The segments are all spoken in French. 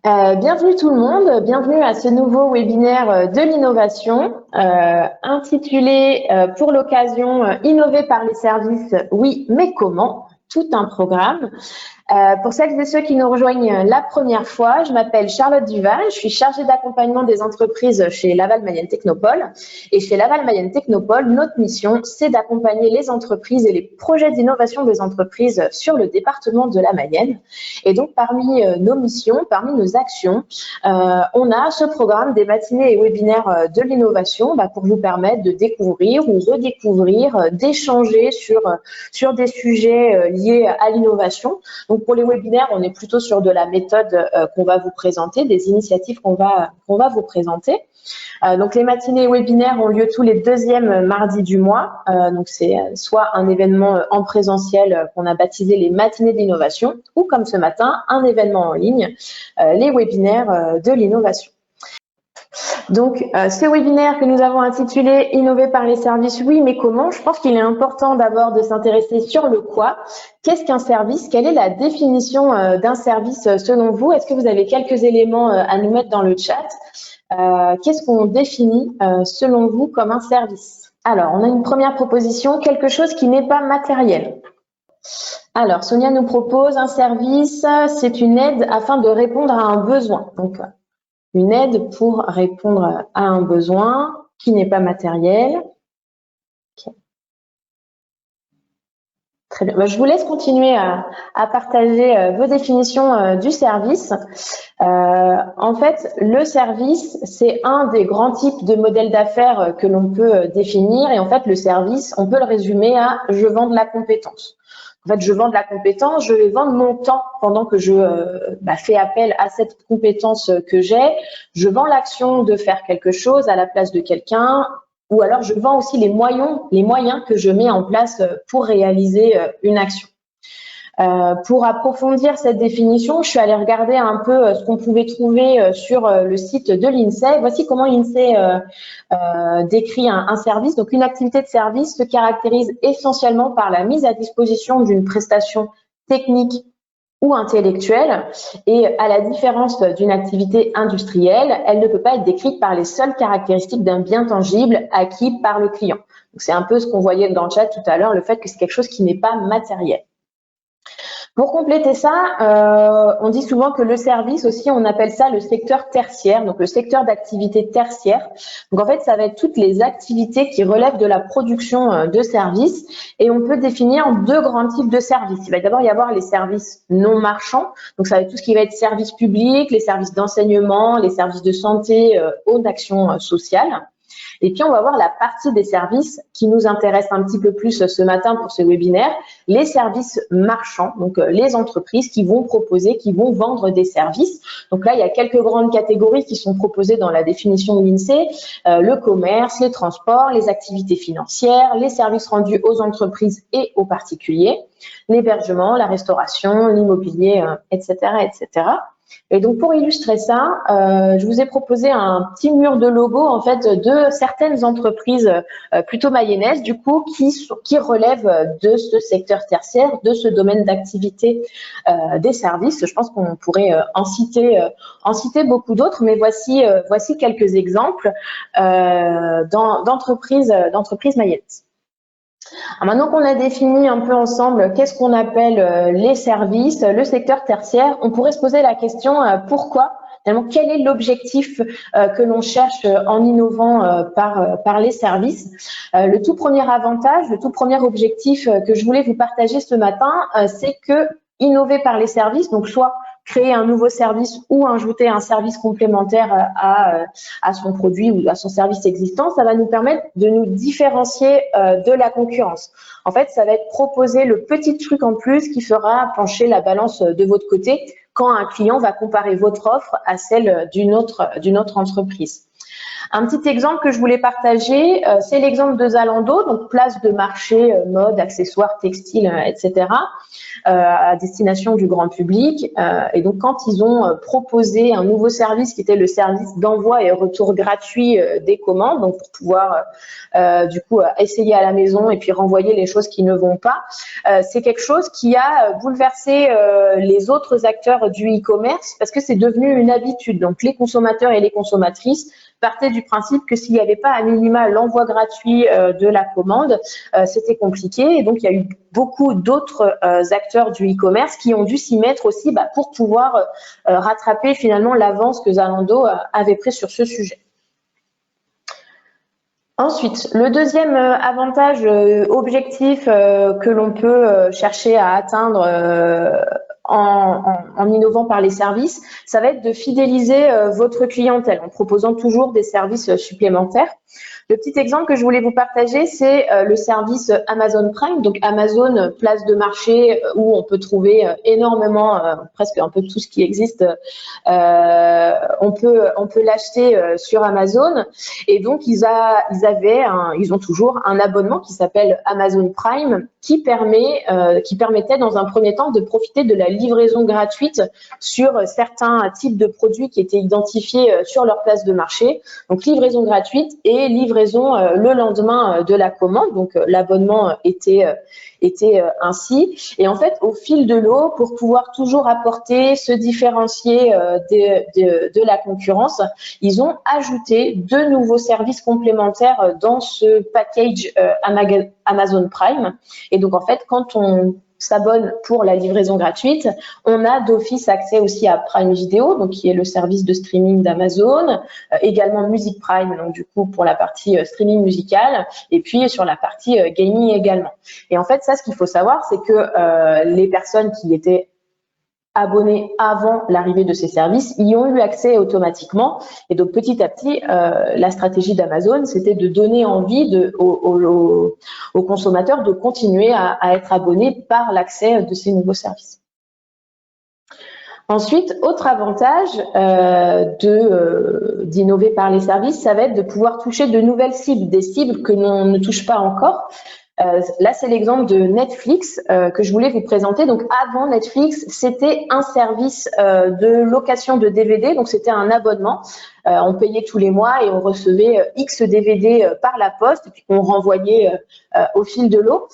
Bienvenue tout le monde, bienvenue à ce nouveau webinaire de l'innovation intitulé pour l'occasion Innover par les services, oui, mais comment? Tout un programme. Pour celles et ceux qui nous rejoignent la première fois, je m'appelle Charlotte Duval, je suis chargée d'accompagnement des entreprises chez Laval Mayenne Technopole. Et chez Laval Mayenne Technopole, notre mission, c'est d'accompagner les entreprises et les projets d'innovation des entreprises sur le département de la Mayenne. Et donc, parmi nos missions, parmi nos actions, on a ce programme des matinées et webinaires de l'innovation pour vous permettre de découvrir ou redécouvrir, d'échanger sur des sujets liés à l'innovation. Donc pour les webinaires, on est plutôt sur de la méthode qu'on va vous présenter, des initiatives qu'on va vous présenter. Donc les matinées et webinaires ont lieu tous les deuxièmes mardis du mois. Donc c'est soit un événement en présentiel qu'on a baptisé les matinées d'innovation, ou comme ce matin, un événement en ligne, les webinaires de l'innovation. Donc, ce webinaire que nous avons intitulé « Innover par les services, oui, mais comment ?» Je pense qu'il est important d'abord de s'intéresser sur le quoi. Qu'est-ce qu'un service? Quelle est la définition d'un service selon vous? Est-ce que vous avez quelques éléments à nous mettre dans le chat? Qu'est-ce qu'on définit selon vous comme un service? Alors, on a une première proposition, quelque chose qui n'est pas matériel. Alors, Sonia nous propose un service, c'est une aide afin de répondre à un besoin. Donc, une aide pour répondre à un besoin qui n'est pas matériel. Okay. Très bien. Je vous laisse continuer à partager vos définitions du service. En fait, le service, c'est un des grands types de modèles d'affaires que l'on peut définir. Et en fait, le service, on peut le résumer à « je vends de la compétence ». En fait, je vends de la compétence, je vais vendre mon temps pendant que je fais appel à cette compétence que j'ai. Je vends l'action de faire quelque chose à la place de quelqu'un, ou alors je vends aussi les moyens que je mets en place pour réaliser une action. Pour approfondir cette définition, je suis allée regarder un peu ce qu'on pouvait trouver sur le site de l'INSEE. Voici comment l'INSEE décrit un service. Donc, une activité de service se caractérise essentiellement par la mise à disposition d'une prestation technique ou intellectuelle. Et à la différence d'une activité industrielle, elle ne peut pas être décrite par les seules caractéristiques d'un bien tangible acquis par le client. Donc, c'est un peu ce qu'on voyait dans le chat tout à l'heure, le fait que c'est quelque chose qui n'est pas matériel. Pour compléter ça, on dit souvent que le service aussi, on appelle ça le secteur tertiaire, donc le secteur d'activité tertiaire. Donc en fait, ça va être toutes les activités qui relèvent de la production de services et on peut définir deux grands types de services. Il va d'abord y avoir les services non marchands, donc ça va être tout ce qui va être services publics, les services d'enseignement, les services de santé ou d'action sociale. Et puis, on va voir la partie des services qui nous intéresse un petit peu plus ce matin pour ce webinaire, les services marchands, donc les entreprises qui vont proposer, qui vont vendre des services. Donc là, il y a quelques grandes catégories qui sont proposées dans la définition de l'INSEE, le commerce, les transports, les activités financières, les services rendus aux entreprises et aux particuliers, l'hébergement, la restauration, l'immobilier, etc., etc. Et donc, pour illustrer ça, je vous ai proposé un petit mur de logo en fait de certaines entreprises plutôt mayennaises, du coup, qui relèvent de ce secteur tertiaire, de ce domaine d'activité des services. Je pense qu'on pourrait en citer beaucoup d'autres, mais voici quelques exemples d'entreprises mayennaises. Alors maintenant qu'on a défini un peu ensemble qu'est-ce qu'on appelle les services, le secteur tertiaire, on pourrait se poser la question pourquoi, finalement, quel est l'objectif que l'on cherche en innovant par les services. Le tout premier avantage, le tout premier objectif que je voulais vous partager ce matin, c'est que innover par les services, donc soit créer un nouveau service ou ajouter un service complémentaire à son produit ou à son service existant, ça va nous permettre de nous différencier de la concurrence. En fait, ça va être proposer le petit truc en plus qui fera pencher la balance de votre côté quand un client va comparer votre offre à celle d'une autre entreprise. Un petit exemple que je voulais partager, c'est l'exemple de Zalando, donc place de marché, mode, accessoires, textiles, etc., à destination du grand public. Et donc, quand ils ont proposé un nouveau service qui était le service d'envoi et retour gratuit des commandes, donc pour pouvoir du coup essayer à la maison et puis renvoyer les choses qui ne vont pas, c'est quelque chose qui a bouleversé les autres acteurs du e-commerce parce que c'est devenu une habitude. Donc, les consommateurs et les consommatrices partait du principe que s'il n'y avait pas à minima l'envoi gratuit de la commande, c'était compliqué. Et donc, il y a eu beaucoup d'autres acteurs du e-commerce qui ont dû s'y mettre aussi pour pouvoir rattraper finalement l'avance que Zalando avait pris sur ce sujet. Ensuite, le deuxième avantage objectif que l'on peut chercher à atteindre en innovant par les services, ça va être de fidéliser votre clientèle en proposant toujours des services supplémentaires. Le petit exemple que je voulais vous partager, c'est le service Amazon Prime, donc Amazon, place de marché où on peut trouver énormément, presque un peu tout ce qui existe. On peut l'acheter sur Amazon. Et donc ils ont toujours un abonnement qui s'appelle Amazon Prime qui permettait dans un premier temps de profiter de la livraison gratuite sur certains types de produits qui étaient identifiés sur leur place de marché. Donc livraison gratuite et livraison le lendemain de la commande. Donc l'abonnement était ainsi. Et en fait, au fil de l'eau, pour pouvoir toujours apporter, se différencier de la concurrence, ils ont ajouté de nouveaux services complémentaires dans ce package Amazon Prime. Et donc, en fait, quand on s'abonne pour la livraison gratuite, on a d'office accès aussi à Prime Video, donc qui est le service de streaming d'Amazon, également Music Prime, donc du coup pour la partie streaming musical, et puis sur la partie gaming également. Et en fait, ça, ce qu'il faut savoir, c'est que les personnes qui étaient abonnés avant l'arrivée de ces services y ont eu accès automatiquement. Et donc, petit à petit, la stratégie d'Amazon, c'était de donner envie aux consommateurs de continuer à être abonnés par l'accès de ces nouveaux services. Ensuite, autre avantage d'innover par les services, ça va être de pouvoir toucher de nouvelles cibles, des cibles que l'on ne touche pas encore. Là, c'est l'exemple de Netflix que je voulais vous présenter. Donc, avant Netflix, c'était un service de location de DVD. Donc, c'était un abonnement. On payait tous les mois et on recevait X DVD par la poste et puis qu'on renvoyait au fil de l'eau.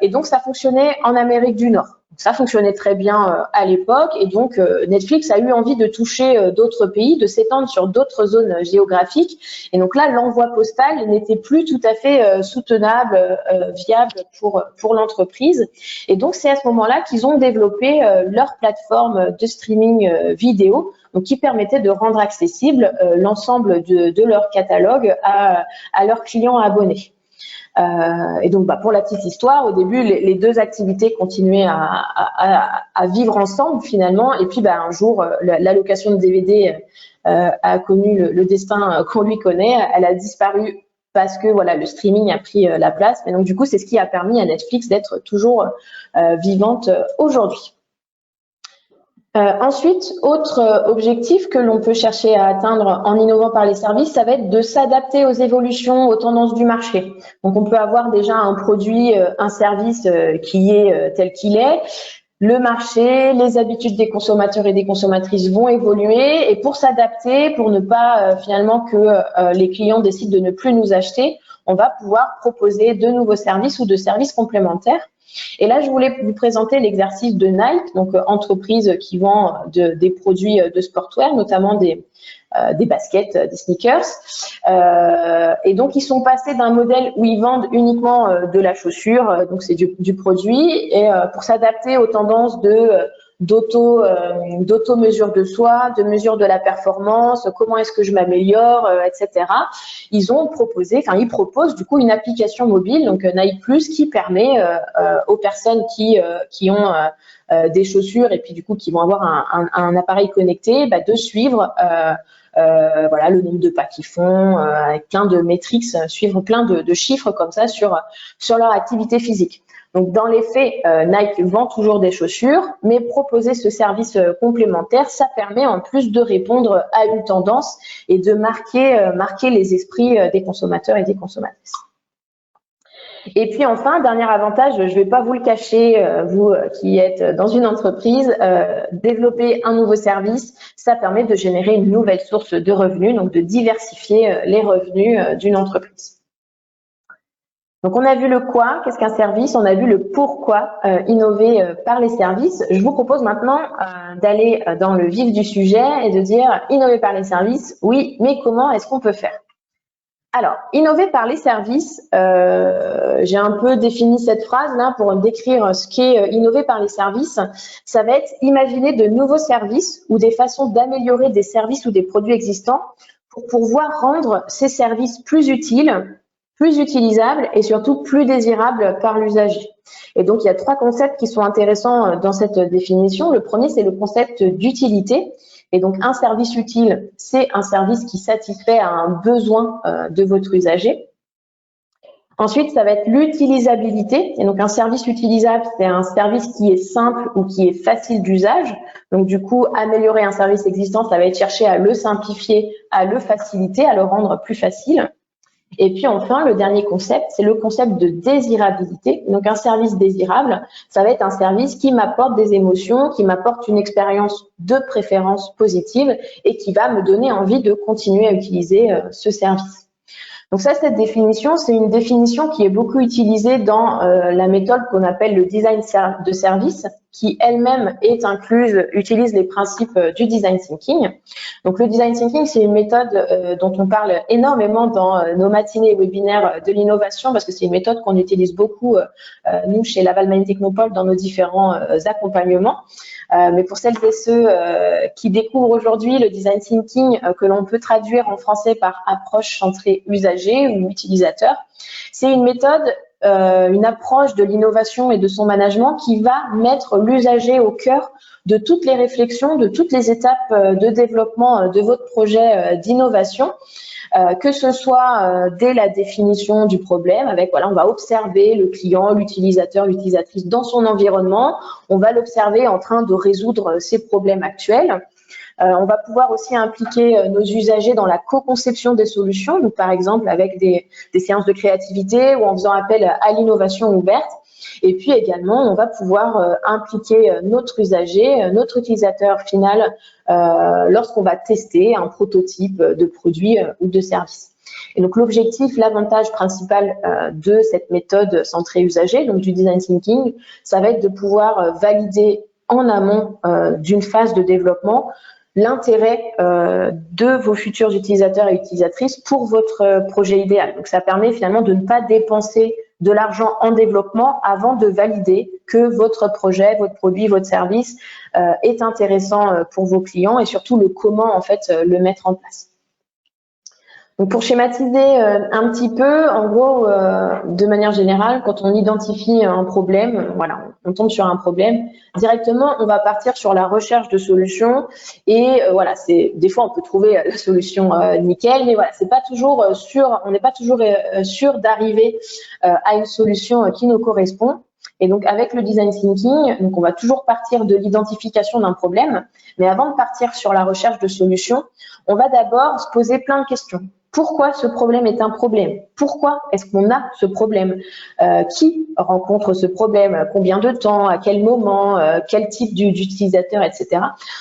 Et donc, ça fonctionnait en Amérique du Nord. Ça fonctionnait très bien à l'époque et donc Netflix a eu envie de toucher d'autres pays, de s'étendre sur d'autres zones géographiques. Et donc là, l'envoi postal n'était plus tout à fait soutenable, viable pour l'entreprise. Et donc, c'est à ce moment-là qu'ils ont développé leur plateforme de streaming vidéo, donc qui permettait de rendre accessible l'ensemble de leur catalogue à leurs clients abonnés. Et donc, pour la petite histoire, au début, les deux activités continuaient à vivre ensemble finalement. Et puis, un jour, la location de DVD a connu le destin qu'on lui connaît. Elle a disparu parce que voilà, le streaming a pris la place. Mais donc, du coup, c'est ce qui a permis à Netflix d'être toujours vivante aujourd'hui. Ensuite, autre objectif que l'on peut chercher à atteindre en innovant par les services, ça va être de s'adapter aux évolutions, aux tendances du marché. Donc, on peut avoir déjà un produit, un service qui est tel qu'il est. Le marché, les habitudes des consommateurs et des consommatrices vont évoluer et pour s'adapter, pour ne pas finalement que les clients décident de ne plus nous acheter, on va pouvoir proposer de nouveaux services ou de services complémentaires. Et là, je voulais vous présenter l'exercice de Nike, donc entreprise qui vend des produits de sportswear, notamment des baskets, des sneakers. Et donc, ils sont passés d'un modèle où ils vendent uniquement de la chaussure, donc c'est du produit, et pour s'adapter aux tendances d'auto-mesure de soi, de mesure de la performance, comment est-ce que je m'améliore, etc. Ils proposent du coup une application mobile, donc Nike Plus, qui permet aux personnes qui ont des chaussures et puis du coup qui vont avoir un appareil connecté, de suivre voilà, le nombre de pas qu'ils font, avec plein de métriques, suivre plein de chiffres comme ça sur leur activité physique. Donc, dans les faits, Nike vend toujours des chaussures, mais proposer ce service complémentaire, ça permet en plus de répondre à une tendance et de marquer les esprits des consommateurs et des consommatrices. Et puis enfin, dernier avantage, je ne vais pas vous le cacher, vous qui êtes dans une entreprise, développer un nouveau service, ça permet de générer une nouvelle source de revenus, donc de diversifier les revenus d'une entreprise. Donc on a vu le quoi, qu'est-ce qu'un service, on a vu le pourquoi innover par les services. Je vous propose maintenant d'aller dans le vif du sujet et de dire innover par les services, oui, mais comment est-ce qu'on peut faire? Alors, innover par les services, j'ai un peu défini cette phrase là pour décrire ce qu'est innover par les services. Ça va être imaginer de nouveaux services ou des façons d'améliorer des services ou des produits existants pour pouvoir rendre ces services plus utiles, plus utilisables et surtout plus désirables par l'usager. Et donc, il y a 3 concepts qui sont intéressants dans cette définition. Le premier, c'est le concept d'utilité. Et donc, un service utile, c'est un service qui satisfait à un besoin de votre usager. Ensuite, ça va être l'utilisabilité. Et donc, un service utilisable, c'est un service qui est simple ou qui est facile d'usage. Donc, du coup, améliorer un service existant, ça va être chercher à le simplifier, à le faciliter, à le rendre plus facile. Et puis enfin, le dernier concept, c'est le concept de désirabilité. Donc un service désirable, ça va être un service qui m'apporte des émotions, qui m'apporte une expérience de préférence positive et qui va me donner envie de continuer à utiliser ce service. Donc ça, cette définition, c'est une définition qui est beaucoup utilisée dans la méthode qu'on appelle le design de service, qui elle-même est incluse, utilise les principes du design thinking. Donc le design thinking, c'est une méthode dont on parle énormément dans nos matinées et webinaires de l'innovation, parce que c'est une méthode qu'on utilise beaucoup, nous, chez Laval Mining Technopole, dans nos différents accompagnements. Mais pour celles et ceux qui découvrent aujourd'hui le design thinking, que l'on peut traduire en français par approche centrée usager ou utilisateur, c'est une méthode, une approche de l'innovation et de son management qui va mettre l'usager au cœur de toutes les réflexions, de toutes les étapes de développement de votre projet d'innovation. Que ce soit dès la définition du problème, avec voilà, on va observer le client, l'utilisateur, l'utilisatrice dans son environnement, on va l'observer en train de résoudre ses problèmes actuels. On va pouvoir aussi impliquer nos usagers dans la co-conception des solutions, donc par exemple avec des séances de créativité ou en faisant appel à l'innovation ouverte. Et puis également, on va pouvoir impliquer notre usager, notre utilisateur final, lorsqu'on va tester un prototype de produit ou de service. Et donc l'objectif, l'avantage principal de cette méthode centrée usager, donc du design thinking, ça va être de pouvoir valider en amont d'une phase de développement l'intérêt de vos futurs utilisateurs et utilisatrices pour votre projet idéal. Donc ça permet finalement de ne pas dépenser de l'argent en développement avant de valider que votre projet, votre produit, votre service est intéressant pour vos clients et surtout le comment en fait le mettre en place. Donc pour schématiser un petit peu, en gros, de manière générale, quand on identifie un problème, voilà, on tombe sur un problème, directement, on va partir sur la recherche de solutions et voilà, des fois on peut trouver la solution nickel, mais voilà, c'est pas toujours sûr, on n'est pas toujours sûr d'arriver à une solution qui nous correspond. Et donc avec le design thinking, donc on va toujours partir de l'identification d'un problème, mais avant de partir sur la recherche de solutions, on va d'abord se poser plein de questions. Pourquoi ce problème est un problème? Pourquoi est-ce qu'on a ce problème? Qui rencontre ce problème? Combien de temps? À quel moment? Quel type d'utilisateur, etc.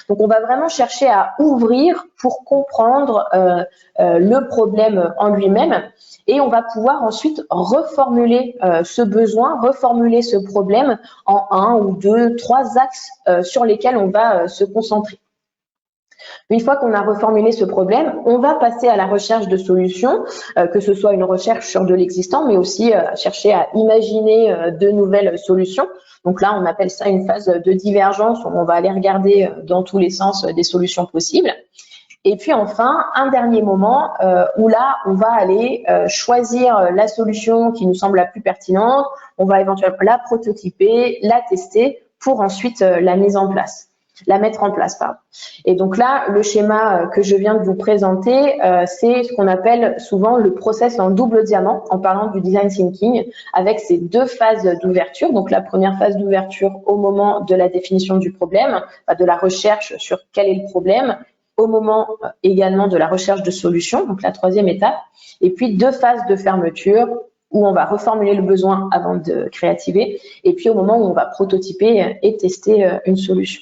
Donc, on va vraiment chercher à ouvrir pour comprendre le problème en lui-même et on va pouvoir ensuite reformuler ce besoin, reformuler ce problème en 1 ou 2, 3 axes sur lesquels on va se concentrer. Une fois qu'on a reformulé ce problème, on va passer à la recherche de solutions, que ce soit une recherche sur de l'existant, mais aussi chercher à imaginer de nouvelles solutions. Donc là, on appelle ça une phase de divergence où on va aller regarder dans tous les sens des solutions possibles. Et puis enfin, un dernier moment où là, on va aller choisir la solution qui nous semble la plus pertinente, on va éventuellement la prototyper, la tester pour ensuite la mise en place. la mettre en place, pardon. Et donc là, le schéma que je viens de vous présenter, c'est ce qu'on appelle souvent le process en double diamant, en parlant du design thinking, avec ces deux phases d'ouverture. Donc la première phase d'ouverture au moment de la définition du problème, de la recherche sur quel est le problème, au moment également de la recherche de solutions, donc la troisième étape, et puis deux phases de fermeture, où on va reformuler le besoin avant de créativer, et puis au moment où on va prototyper et tester une solution.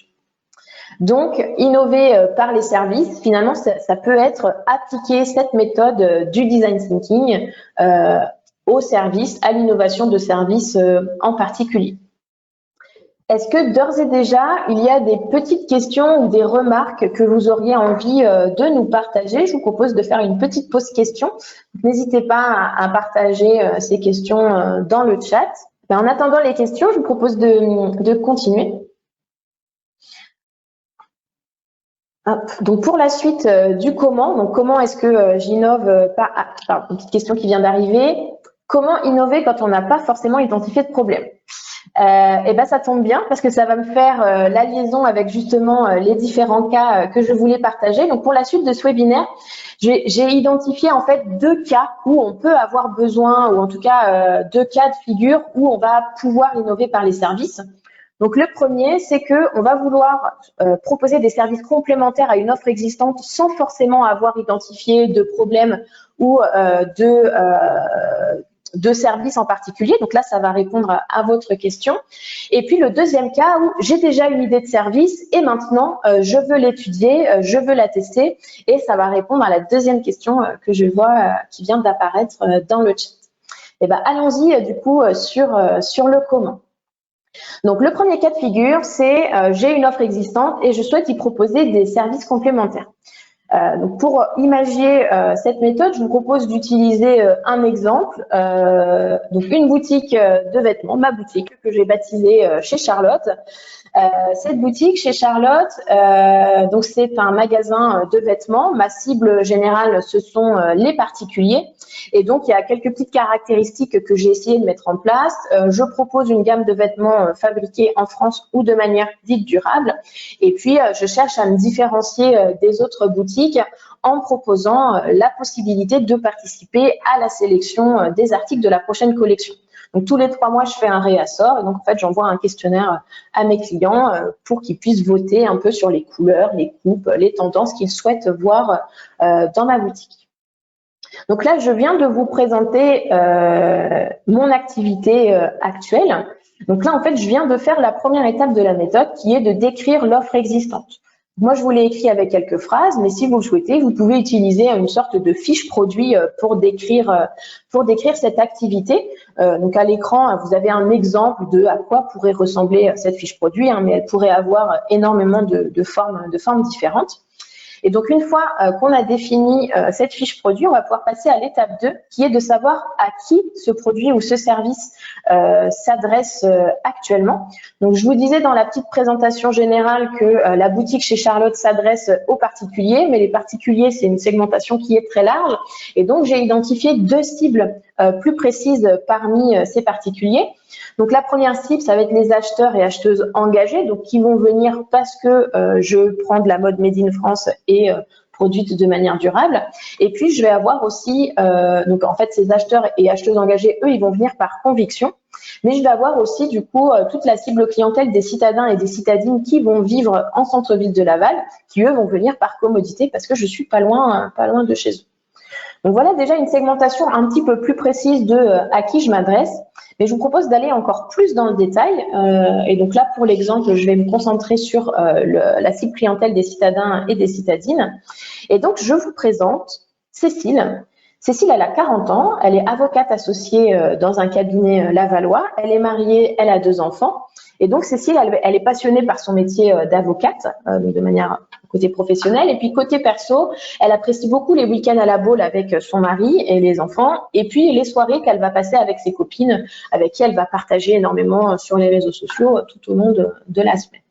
Donc, innover par les services, finalement, ça peut être appliquer cette méthode du design thinking au service, à l'innovation de services en particulier. Est-ce que d'ores et déjà, il y a des petites questions ou des remarques que vous auriez envie de nous partager? Je vous propose de faire une petite pause question. N'hésitez pas à partager ces questions dans le chat. En attendant les questions, je vous propose de continuer. Donc pour la suite du comment, donc comment est-ce que j'innove une petite question qui vient d'arriver. Comment innover quand on n'a pas forcément identifié de problème? Et ben ça tombe bien parce que ça va me faire la liaison avec justement les différents cas que je voulais partager. Donc pour la suite de ce webinaire, j'ai identifié en fait deux cas où on peut avoir besoin, ou en tout cas deux cas de figure où on va pouvoir innover par les services. Donc le premier, c'est que on va vouloir proposer des services complémentaires à une offre existante sans forcément avoir identifié de problème ou de services en particulier. Donc là, ça va répondre à votre question. Et puis le deuxième cas où j'ai déjà une idée de service et maintenant je veux l'étudier, je veux la tester, et ça va répondre à la deuxième question que je vois qui vient d'apparaître dans le chat. Et ben allons-y du coup sur le comment. Donc le premier cas de figure, c'est j'ai une offre existante et je souhaite y proposer des services complémentaires. Donc pour imaginer cette méthode, je vous propose d'utiliser un exemple, donc une boutique de vêtements, ma boutique que j'ai baptisée chez Charlotte. Cette boutique chez Charlotte, donc c'est un magasin de vêtements. Ma cible générale, ce sont les particuliers. Et donc, il y a quelques petites caractéristiques que j'ai essayé de mettre en place. Je propose une gamme de vêtements fabriqués en France ou de manière dite durable. Et puis, je cherche à me différencier des autres boutiques en proposant la possibilité de participer à la sélection des articles de la prochaine collection. Donc, tous les 3 mois, je fais un réassort. Et donc, en fait, j'envoie un questionnaire à mes clients pour qu'ils puissent voter un peu sur les couleurs, les coupes, les tendances qu'ils souhaitent voir dans ma boutique. Donc là, je viens de vous présenter mon activité actuelle. Donc là, en fait, je viens de faire la première étape de la méthode qui est de décrire l'offre existante. Moi, je vous l'ai écrit avec quelques phrases, mais si vous le souhaitez, vous pouvez utiliser une sorte de fiche produit pour décrire cette activité. Donc à l'écran, vous avez un exemple de à quoi pourrait ressembler cette fiche produit, mais elle pourrait avoir énormément de formes différentes. Et donc, une fois qu'on a défini cette fiche produit, on va pouvoir passer à l'étape 2, qui est de savoir à qui ce produit ou ce service s'adresse actuellement. Donc, je vous disais dans la petite présentation générale que la boutique chez Charlotte s'adresse aux particuliers, mais les particuliers, c'est une segmentation qui est très large. Et donc, j'ai identifié 2 cibles plus précises parmi ces particuliers. Donc, la première cible, ça va être les acheteurs et acheteuses engagés, donc qui vont venir parce que je prends de la mode made in France et produite de manière durable. Et puis, je vais avoir aussi, donc en fait, ces acheteurs et acheteuses engagés, eux, ils vont venir par conviction. Mais je vais avoir aussi, du coup, toute la cible clientèle des citadins et des citadines qui vont vivre en centre-ville de Laval, qui, eux, vont venir par commodité parce que je suis pas loin de chez eux. Donc, voilà déjà une segmentation un petit peu plus précise de à qui je m'adresse. Mais je vous propose d'aller encore plus dans le détail. Et donc là, pour l'exemple, je vais me concentrer sur la cible clientèle des citadins et des citadines. Et donc, je vous présente Cécile. Cécile, elle a 40 ans. Elle est avocate associée dans un cabinet lavallois. Elle est mariée, elle a 2 enfants. Et donc, Cécile, elle est passionnée par son métier d'avocate, de manière côté professionnel. Et puis, côté perso, elle apprécie beaucoup les week-ends à la Baule avec son mari et les enfants. Et puis, les soirées qu'elle va passer avec ses copines, avec qui elle va partager énormément sur les réseaux sociaux tout au long de la semaine.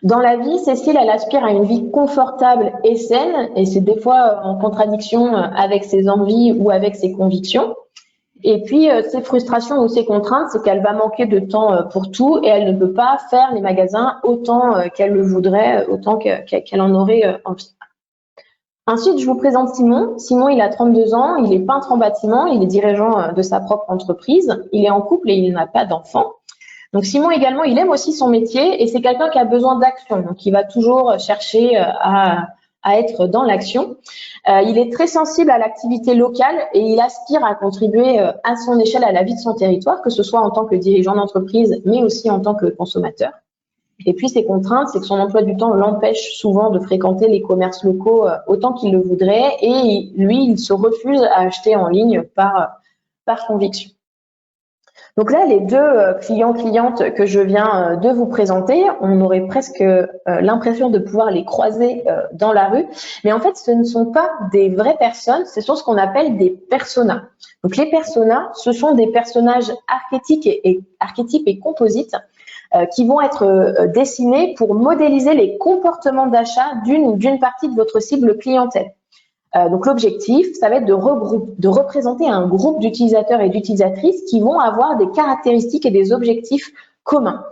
Dans la vie, Cécile, elle aspire à une vie confortable et saine. Et c'est des fois en contradiction avec ses envies ou avec ses convictions. Et puis, ses frustrations ou ses contraintes, c'est qu'elle va manquer de temps pour tout et elle ne peut pas faire les magasins autant qu'elle le voudrait, autant qu'elle en aurait envie. Ensuite, je vous présente Simon. Simon, il a 32 ans, il est peintre en bâtiment, il est dirigeant de sa propre entreprise, il est en couple et il n'a pas d'enfant. Donc Simon également, il aime aussi son métier et c'est quelqu'un qui a besoin d'action, donc il va toujours chercher à être dans l'action. Il est très sensible à l'activité locale et il aspire à contribuer à son échelle à la vie de son territoire, que ce soit en tant que dirigeant d'entreprise, mais aussi en tant que consommateur. Et puis ses contraintes, c'est que son emploi du temps l'empêche souvent de fréquenter les commerces locaux autant qu'il le voudrait et lui, il se refuse à acheter en ligne par conviction. Donc là, les deux clients-clientes que je viens de vous présenter, on aurait presque l'impression de pouvoir les croiser dans la rue, mais en fait, ce ne sont pas des vraies personnes, ce sont ce qu'on appelle des personas. Donc les personas, ce sont des personnages archétypes et composites qui vont être dessinés pour modéliser les comportements d'achat d'une partie de votre cible clientèle. Donc l'objectif, ça va être de représenter un groupe d'utilisateurs et d'utilisatrices qui vont avoir des caractéristiques et des objectifs communs.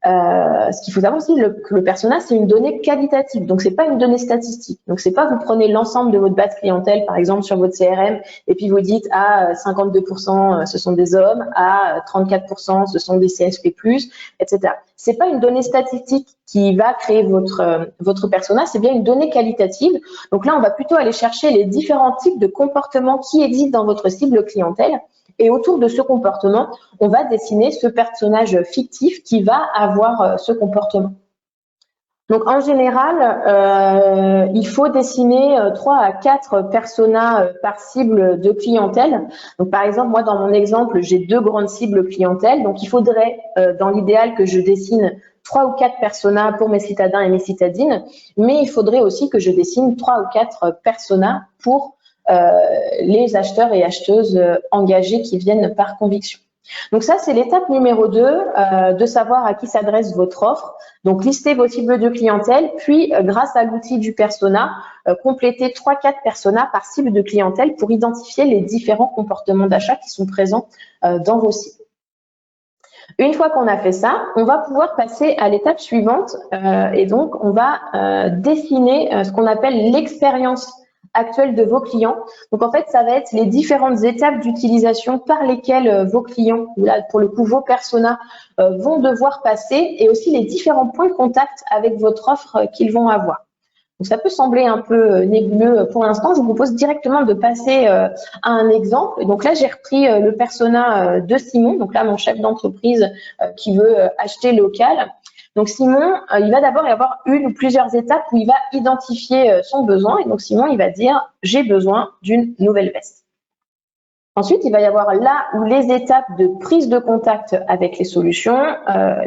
Ce qu'il faut savoir aussi, que le persona, c'est une donnée qualitative, donc c'est pas une donnée statistique. Donc c'est pas vous prenez l'ensemble de votre base clientèle, par exemple sur votre CRM, et puis vous dites à 52% ce sont des hommes, à 34% ce sont des CSP+, etc. C'est pas une donnée statistique qui va créer votre persona, c'est bien une donnée qualitative. Donc là, on va plutôt aller chercher les différents types de comportements qui existent dans votre cible clientèle. Et autour de ce comportement, on va dessiner ce personnage fictif qui va avoir ce comportement. Donc en général, il faut dessiner 3 à 4 personas par cible de clientèle. Donc par exemple, moi dans mon exemple, j'ai 2 grandes cibles clientèle. Donc il faudrait, dans l'idéal, que je dessine 3 ou 4 personas pour mes citadins et mes citadines, mais il faudrait aussi que je dessine 3 ou 4 personas pour les acheteurs et acheteuses engagés qui viennent par conviction. Donc ça, c'est l'étape numéro 2, de savoir à qui s'adresse votre offre. Donc lister vos cibles de clientèle, puis grâce à l'outil du persona, compléter 3-4 personas par cible de clientèle pour identifier les différents comportements d'achat qui sont présents dans vos cibles. Une fois qu'on a fait ça, on va pouvoir passer à l'étape suivante et donc on va dessiner ce qu'on appelle l'expérience actuelle de vos clients. Donc en fait, ça va être les différentes étapes d'utilisation par lesquelles vos clients, ou là pour le coup vos personas, vont devoir passer et aussi les différents points de contact avec votre offre qu'ils vont avoir. Donc ça peut sembler un peu nébuleux pour l'instant. Je vous propose directement de passer à un exemple. Donc là, j'ai repris le persona de Simon, donc là mon chef d'entreprise qui veut acheter local. Donc Simon, il va d'abord y avoir une ou plusieurs étapes où il va identifier son besoin. Et donc Simon, il va dire « j'ai besoin d'une nouvelle veste ». Ensuite, il va y avoir là où les étapes de prise de contact avec les solutions.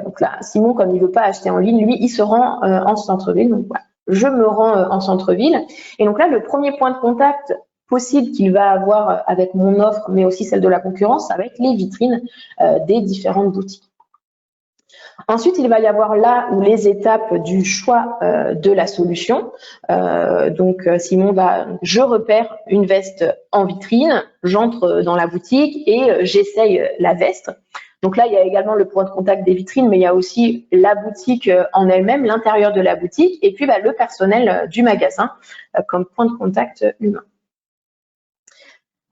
Donc là, Simon, comme il veut pas acheter en ligne, lui, il se rend en centre-ville. Donc voilà, je me rends en centre-ville. Et donc là, le premier point de contact possible qu'il va avoir avec mon offre, mais aussi celle de la concurrence, ça va être les vitrines des différentes boutiques. Ensuite, il va y avoir là où les étapes du choix de la solution. Donc, Simon je repère une veste en vitrine, j'entre dans la boutique et j'essaye la veste. Donc là, il y a également le point de contact des vitrines, mais il y a aussi la boutique en elle-même, l'intérieur de la boutique, et puis le personnel du magasin comme point de contact humain.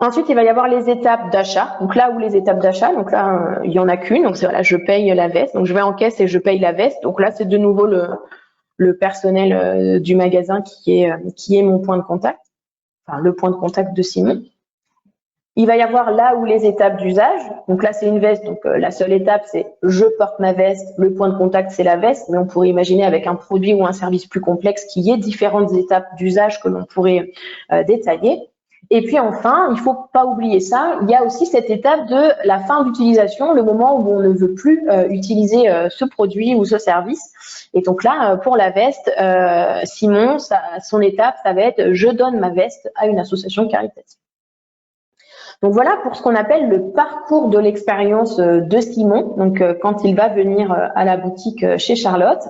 Ensuite, il va y avoir les étapes d'achat. Donc là où les étapes d'achat, donc là, il y en a qu'une. Donc c'est voilà, je paye la veste. Donc je vais en caisse et je paye la veste. Donc là, c'est de nouveau le personnel du magasin qui est mon point de contact. Enfin, le point de contact de Simon. Il va y avoir là où les étapes d'usage. Donc là, c'est une veste. Donc la seule étape, c'est je porte ma veste. Le point de contact, c'est la veste. Mais on pourrait imaginer avec un produit ou un service plus complexe qu'il y ait différentes étapes d'usage que l'on pourrait détailler. Et puis enfin, il ne faut pas oublier ça, il y a aussi cette étape de la fin d'utilisation, le moment où on ne veut plus utiliser ce produit ou ce service. Et donc là, pour la veste, Simon, son étape, ça va être « je donne ma veste à une association caritative ». Donc voilà pour ce qu'on appelle le parcours de l'expérience de Simon, donc quand il va venir à la boutique chez Charlotte.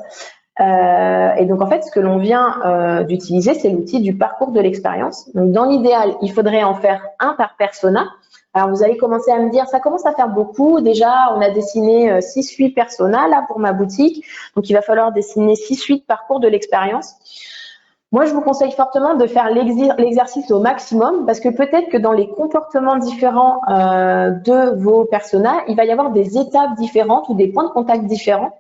Et donc en fait, ce que l'on vient d'utiliser, c'est l'outil du parcours de l'expérience. Donc dans l'idéal, il faudrait en faire un par persona. Alors, vous allez commencer à me dire, ça commence à faire beaucoup. Déjà, on a dessiné 6-8 personas là pour ma boutique. Donc, il va falloir dessiner 6-8 parcours de l'expérience. Moi, je vous conseille fortement de faire l'exercice au maximum parce que peut-être que dans les comportements différents de vos personas, il va y avoir des étapes différentes ou des points de contact différents.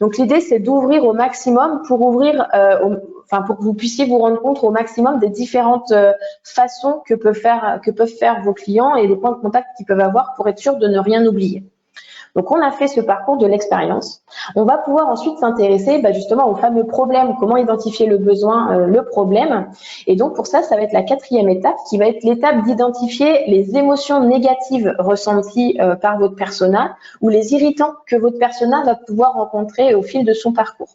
Donc, l'idée, c'est d'ouvrir au maximum pour ouvrir, pour que vous puissiez vous rendre compte au maximum des différentes façons que peuvent faire vos clients et des points de contact qu'ils peuvent avoir pour être sûr de ne rien oublier. Donc, on a fait ce parcours de l'expérience. On va pouvoir ensuite s'intéresser justement au fameux problème, comment identifier le besoin, le problème. Et donc, pour ça, ça va être la 4e étape qui va être l'étape d'identifier les émotions négatives ressenties par votre persona ou les irritants que votre persona va pouvoir rencontrer au fil de son parcours.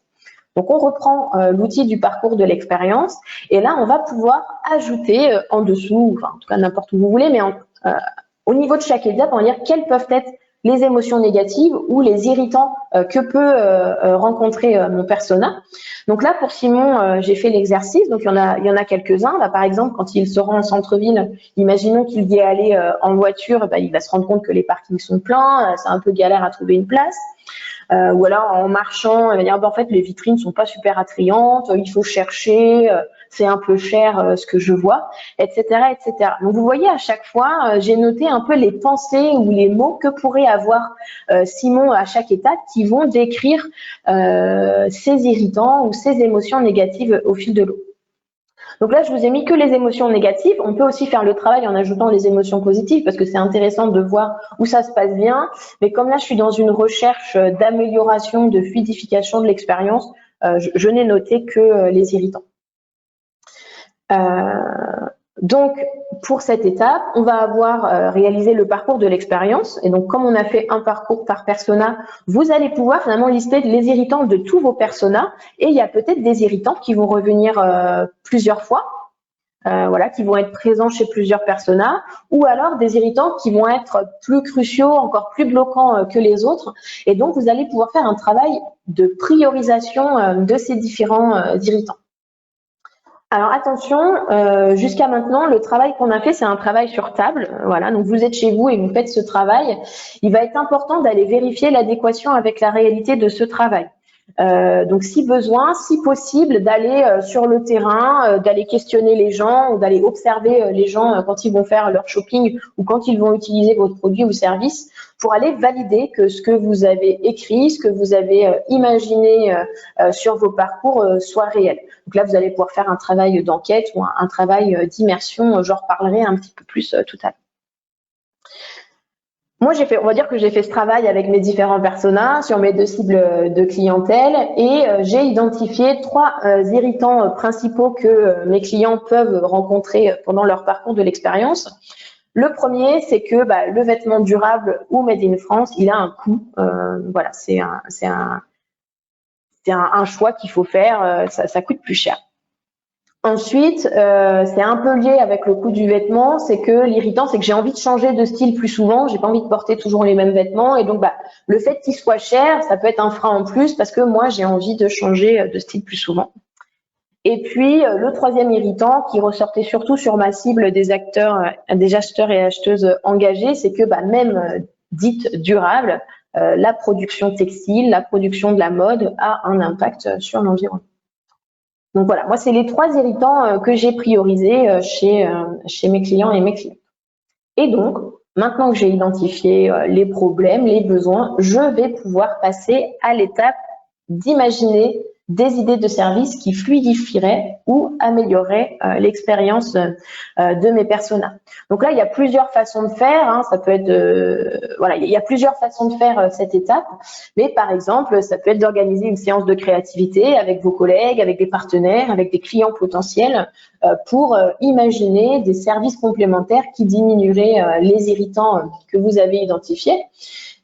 Donc, on reprend l'outil du parcours de l'expérience et là, on va pouvoir ajouter en dessous, en tout cas n'importe où vous voulez, mais au niveau de chaque étape, on va dire quelles peuvent être les émotions négatives ou les irritants que peut rencontrer mon persona. Donc là, pour Simon, j'ai fait l'exercice. Donc il y en a quelques-uns. Là, par exemple, quand il se rend en centre-ville, imaginons qu'il y est allé en voiture, il va se rendre compte que les parkings sont pleins, c'est un peu galère à trouver une place. Ou alors en marchant, il va dire en fait les vitrines sont pas super attrayantes, il faut chercher, c'est un peu cher ce que je vois, etc., etc. Donc vous voyez à chaque fois, j'ai noté un peu les pensées ou les mots que pourrait avoir Simon à chaque étape qui vont décrire ses irritants ou ses émotions négatives au fil de l'eau. Donc là, je vous ai mis que les émotions négatives. On peut aussi faire le travail en ajoutant les émotions positives parce que c'est intéressant de voir où ça se passe bien. Mais comme là, je suis dans une recherche d'amélioration, de fluidification de l'expérience, je n'ai noté que les irritants. Donc, pour cette étape, on va avoir réalisé le parcours de l'expérience. Et donc, comme on a fait un parcours par persona, vous allez pouvoir finalement lister les irritants de tous vos personas. Et il y a peut-être des irritants qui vont revenir plusieurs fois, qui vont être présents chez plusieurs personas, ou alors des irritants qui vont être plus cruciaux, encore plus bloquants que les autres. Et donc, vous allez pouvoir faire un travail de priorisation de ces différents irritants. Alors attention, jusqu'à maintenant, le travail qu'on a fait, c'est un travail sur table. Voilà, donc vous êtes chez vous et vous faites ce travail. Il va être important d'aller vérifier l'adéquation avec la réalité de ce travail. Donc si besoin, si possible, d'aller sur le terrain, d'aller questionner les gens ou d'aller observer les gens quand ils vont faire leur shopping ou quand ils vont utiliser votre produit ou service pour aller valider que ce que vous avez écrit, ce que vous avez imaginé sur vos parcours soit réel. Donc là, vous allez pouvoir faire un travail d'enquête ou un travail d'immersion. J'en reparlerai un petit peu plus tout à l'heure. Moi, on va dire que j'ai fait ce travail avec mes différents personas sur mes 2 cibles de clientèle et j'ai identifié 3 irritants principaux que mes clients peuvent rencontrer pendant leur parcours de l'expérience. Le premier, c'est que le vêtement durable ou made in France, il a un coût. Voilà, c'est un choix qu'il faut faire. Ça coûte plus cher. Ensuite, c'est un peu lié avec le coût du vêtement, c'est que l'irritant, c'est que j'ai envie de changer de style plus souvent, j'ai pas envie de porter toujours les mêmes vêtements, et donc le fait qu'il soit cher, ça peut être un frein en plus parce que moi j'ai envie de changer de style plus souvent. Et puis le troisième irritant qui ressortait surtout sur ma cible des acheteurs et acheteuses engagés, c'est que même dite durable, la production textile, la production de la mode a un impact sur l'environnement. Donc voilà, moi c'est les 3 irritants que j'ai priorisés chez mes clients et mes clientes. Et donc, maintenant que j'ai identifié les problèmes, les besoins, je vais pouvoir passer à l'étape d'imaginer des idées de services qui fluidifieraient ou amélioreraient l'expérience de mes personas. Donc là, il y a plusieurs façons de faire. Ça peut être, il y a plusieurs façons de faire cette étape. Mais par exemple, ça peut être d'organiser une séance de créativité avec vos collègues, avec des partenaires, avec des clients potentiels pour imaginer des services complémentaires qui diminueraient les irritants que vous avez identifiés.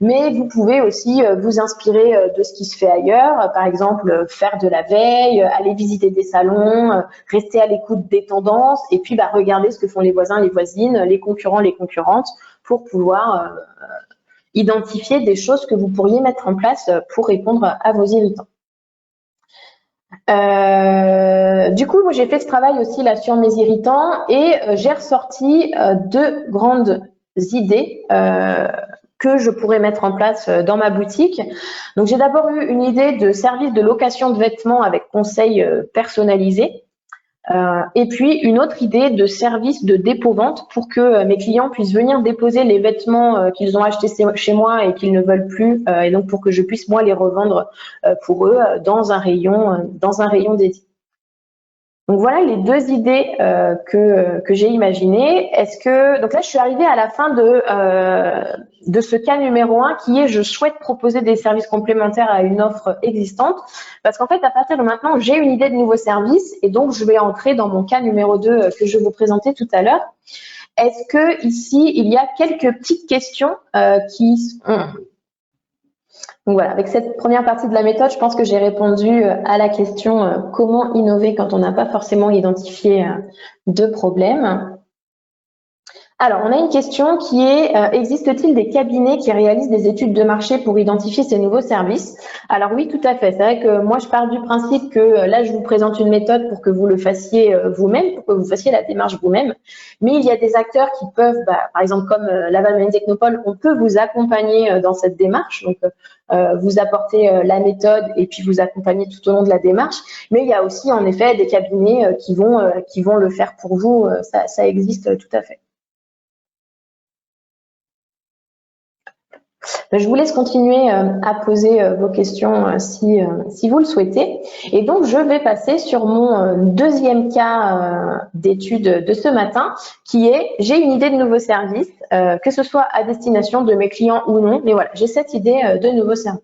Mais vous pouvez aussi vous inspirer de ce qui se fait ailleurs, par exemple faire de la veille, aller visiter des salons, rester à l'écoute des tendances et puis regarder ce que font les voisins, les voisines, les concurrents, les concurrentes pour pouvoir identifier des choses que vous pourriez mettre en place pour répondre à vos irritants. Du coup, moi j'ai fait ce travail aussi là sur mes irritants et j'ai ressorti 2 grandes idées que je pourrais mettre en place dans ma boutique. Donc, j'ai d'abord eu une idée de service de location de vêtements avec conseil personnalisé. Et puis, une autre idée de service de dépôt-vente pour que mes clients puissent venir déposer les vêtements qu'ils ont achetés chez moi et qu'ils ne veulent plus, et donc pour que je puisse, moi, les revendre pour eux dans un rayon dédié. Donc voilà les deux idées que j'ai imaginées. Donc là je suis arrivée à la fin de ce cas numéro 1 qui est je souhaite proposer des services complémentaires à une offre existante parce qu'en fait à partir de maintenant j'ai une idée de nouveau service et donc je vais entrer dans mon cas numéro 2 que je vais vous présenter tout à l'heure. Est-ce que ici il y a quelques petites questions Donc voilà, avec cette première partie de la méthode, je pense que j'ai répondu à la question comment innover quand on n'a pas forcément identifié de problème. Alors, on a une question qui est existe-t-il des cabinets qui réalisent des études de marché pour identifier ces nouveaux services? Alors oui, tout à fait. C'est vrai que moi, je pars du principe que là, je vous présente une méthode pour que vous le fassiez vous-même, pour que vous fassiez la démarche vous-même. Mais il y a des acteurs qui peuvent, par exemple, comme Laval Mayenne Technopole, on peut vous accompagner dans cette démarche. Donc, vous apporter la méthode et puis vous accompagner tout au long de la démarche. Mais il y a aussi, en effet, des cabinets qui vont le faire pour vous. Ça existe tout à fait. Je vous laisse continuer à poser vos questions si vous le souhaitez. Et donc, je vais passer sur mon deuxième cas d'étude de ce matin, qui est j'ai une idée de nouveau service, que ce soit à destination de mes clients ou non, mais voilà, j'ai cette idée de nouveau service.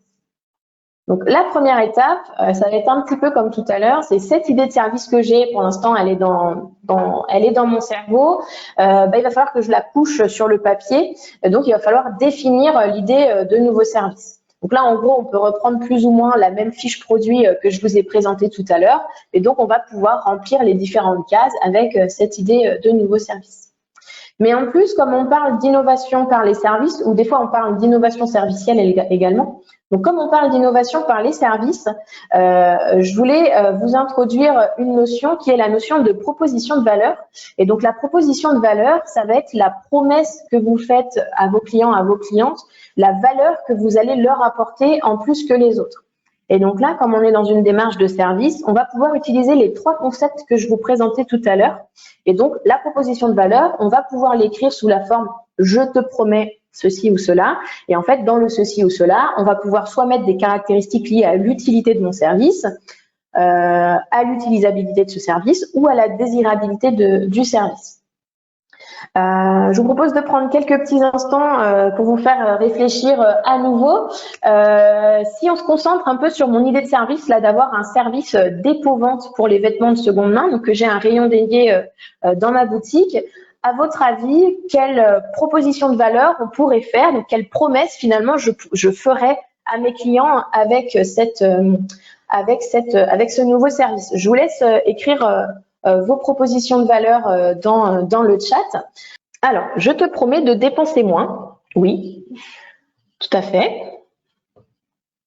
Donc, la première étape, ça va être un petit peu comme tout à l'heure, c'est cette idée de service que j'ai, pour l'instant, elle est dans mon cerveau, il va falloir que je la couche sur le papier, donc il va falloir définir l'idée de nouveau service. Donc là, en gros, on peut reprendre plus ou moins la même fiche produit que je vous ai présentée tout à l'heure, et donc on va pouvoir remplir les différentes cases avec cette idée de nouveau service. Mais en plus, comme on parle d'innovation par les services, ou des fois on parle d'innovation servicielle également, donc comme on parle d'innovation par les services, je voulais vous introduire une notion qui est la notion de proposition de valeur. Et donc la proposition de valeur, ça va être la promesse que vous faites à vos clients, à vos clientes, la valeur que vous allez leur apporter en plus que les autres. Et donc là, comme on est dans une démarche de service, on va pouvoir utiliser les 3 concepts que je vous présentais tout à l'heure. Et donc, la proposition de valeur, on va pouvoir l'écrire sous la forme « je te promets ceci ou cela ». Et en fait, dans le ceci ou cela, on va pouvoir soit mettre des caractéristiques liées à l'utilité de mon service, à l'utilisabilité de ce service ou à la désirabilité du service. Je vous propose de prendre quelques petits instants pour vous faire réfléchir à nouveau. Si on se concentre un peu sur mon idée de service, là d'avoir un service dépôt-vente pour les vêtements de seconde main, donc que j'ai un rayon dédié dans ma boutique, à votre avis, quelle proposition de valeur on pourrait faire, donc quelle promesse finalement je ferais à mes clients avec ce nouveau service? Je vous laisse écrire vos propositions de valeur dans le chat. Alors, je te promets de dépenser moins. Oui, tout à fait.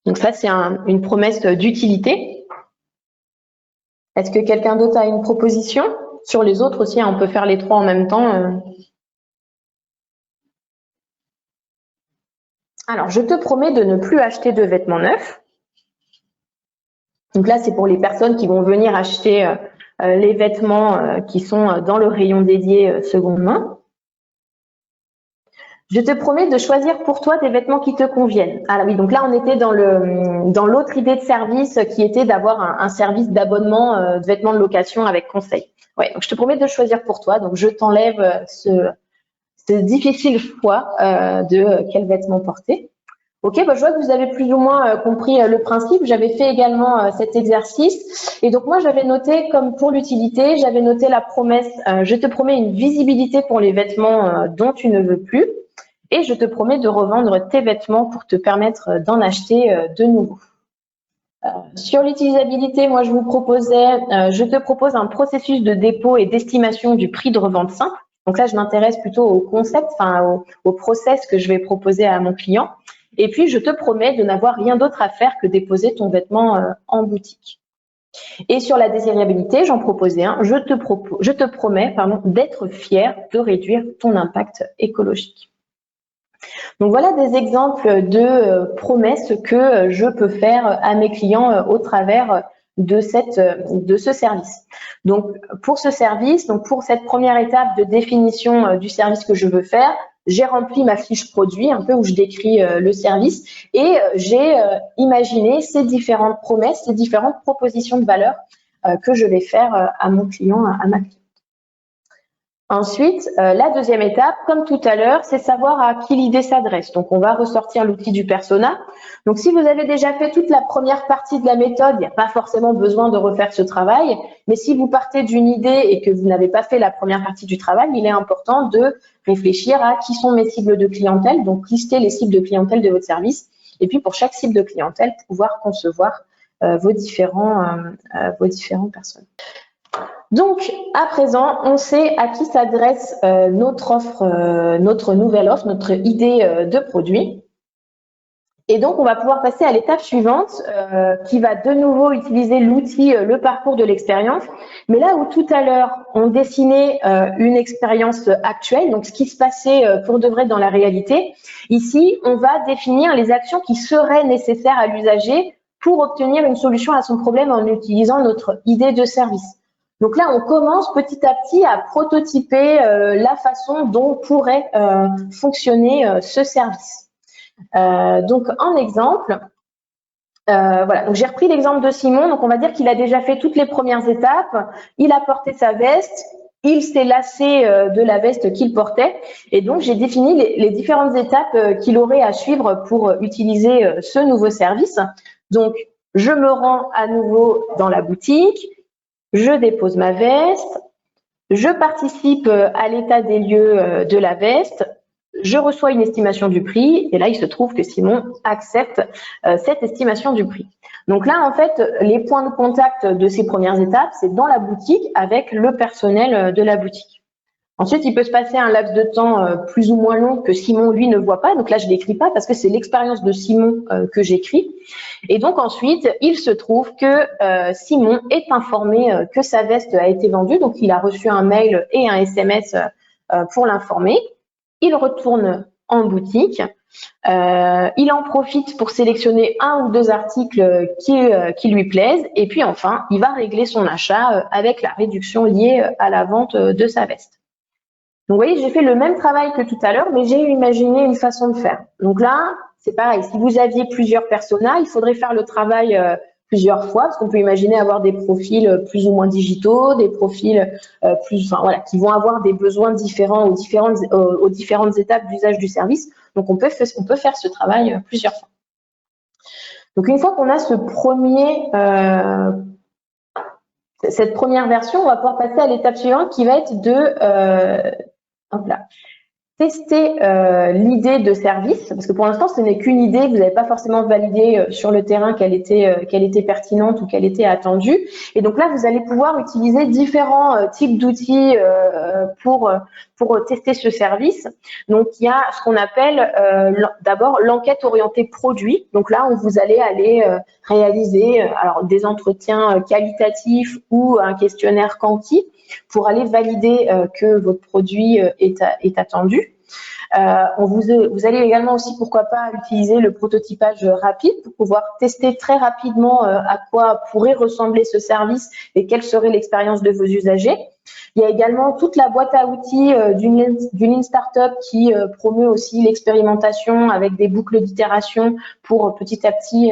Donc ça, c'est une promesse d'utilité. Est-ce que quelqu'un d'autre a une proposition? Sur les autres aussi, on peut faire les 3 en même temps. Alors, je te promets de ne plus acheter de vêtements neufs. Donc là, c'est pour les personnes qui vont venir acheter les vêtements qui sont dans le rayon dédié seconde main. Je te promets de choisir pour toi des vêtements qui te conviennent. Alors oui, donc là, on était dans l'autre idée de service qui était d'avoir un service d'abonnement de vêtements de location avec conseil. Ouais, donc je te promets de choisir pour toi. Donc je t'enlève ce difficile choix de quel vêtement porter. Ok, je vois que vous avez plus ou moins compris le principe. J'avais fait également cet exercice. Et donc moi, j'avais noté, comme pour l'utilité, j'avais noté la promesse, je te promets une visibilité pour les vêtements dont tu ne veux plus. Et je te promets de revendre tes vêtements pour te permettre d'en acheter de nouveaux. Sur l'utilisabilité, moi, je te propose un processus de dépôt et d'estimation du prix de revente simple. Donc là, je m'intéresse plutôt au concept, au process que je vais proposer à mon client. Et puis, je te promets de n'avoir rien d'autre à faire que déposer ton vêtement en boutique. Et sur la désirabilité, j'en proposais un. Je te promets d'être fier de réduire ton impact écologique. Donc voilà des exemples de promesses que je peux faire à mes clients au travers de ce service. Donc pour ce service, donc pour cette première étape de définition du service que je veux faire, j'ai rempli ma fiche produit, un peu où je décris le service, et j'ai imaginé ces différentes promesses, ces différentes propositions de valeur que je vais faire à mon client, à ma cliente. Ensuite, la deuxième étape, comme tout à l'heure, c'est savoir à qui l'idée s'adresse. Donc, on va ressortir l'outil du persona. Donc, si vous avez déjà fait toute la première partie de la méthode, il n'y a pas forcément besoin de refaire ce travail. Mais si vous partez d'une idée et que vous n'avez pas fait la première partie du travail, il est important de réfléchir à qui sont mes cibles de clientèle. Donc, lister les cibles de clientèle de votre service. Et puis, pour chaque cible de clientèle, pouvoir concevoir vos différentes personnes. Donc, à présent, on sait à qui s'adresse notre offre, notre nouvelle offre, notre idée de produit. Et donc, on va pouvoir passer à l'étape suivante qui va de nouveau utiliser l'outil, le parcours de l'expérience. Mais là où tout à l'heure, on dessinait une expérience actuelle, donc ce qui se passait pour de vrai dans la réalité, ici, on va définir les actions qui seraient nécessaires à l'usager pour obtenir une solution à son problème en utilisant notre idée de service. Donc là, on commence petit à petit à prototyper la façon dont pourrait fonctionner ce service. Donc en exemple, voilà. Donc j'ai repris l'exemple de Simon. Donc on va dire qu'il a déjà fait toutes les premières étapes. Il a porté sa veste. Il s'est lassé de la veste qu'il portait. Et donc j'ai défini les différentes étapes qu'il aurait à suivre pour utiliser ce nouveau service. Donc je me rends à nouveau dans la boutique. Je dépose ma veste, je participe à l'état des lieux de la veste, je reçois une estimation du prix et là, il se trouve que Simon accepte cette estimation du prix. Donc là, en fait, les points de contact de ces premières étapes, c'est dans la boutique avec le personnel de la boutique. Ensuite, il peut se passer un laps de temps plus ou moins long que Simon, lui, ne voit pas. Donc là, je ne l'écris pas parce que c'est l'expérience de Simon que j'écris. Et donc ensuite, il se trouve que Simon est informé que sa veste a été vendue. Donc, il a reçu un mail et un SMS pour l'informer. Il retourne en boutique. Il en profite pour sélectionner un ou deux articles qui lui plaisent. Et puis enfin, il va régler son achat avec la réduction liée à la vente de sa veste. Donc, vous voyez, j'ai fait le même travail que tout à l'heure, mais j'ai imaginé une façon de faire. Donc là, c'est pareil. Si vous aviez plusieurs personas, il faudrait faire le travail plusieurs fois, parce qu'on peut imaginer avoir des profils plus ou moins digitaux, des profils qui vont avoir des besoins différents aux différentes étapes d'usage du service. Donc, on peut faire ce travail plusieurs fois. Donc, une fois qu'on a cette première version, on va pouvoir passer à l'étape suivante qui va être de tester l'idée de service, parce que pour l'instant, ce n'est qu'une idée, vous n'avez pas forcément validé sur le terrain qu'elle était pertinente ou qu'elle était attendue. Et donc là, vous allez pouvoir utiliser différents types d'outils pour tester ce service. Donc, il y a ce qu'on appelle d'abord l'enquête orientée produit. Donc là, vous allez aller réaliser des entretiens qualitatifs ou un questionnaire quanti pour aller valider que votre produit est attendu. Vous allez également aussi, pourquoi pas, utiliser le prototypage rapide pour pouvoir tester très rapidement à quoi pourrait ressembler ce service et quelle serait l'expérience de vos usagers. Il y a également toute la boîte à outils d'une Lean Startup qui promeut aussi l'expérimentation avec des boucles d'itération pour petit à petit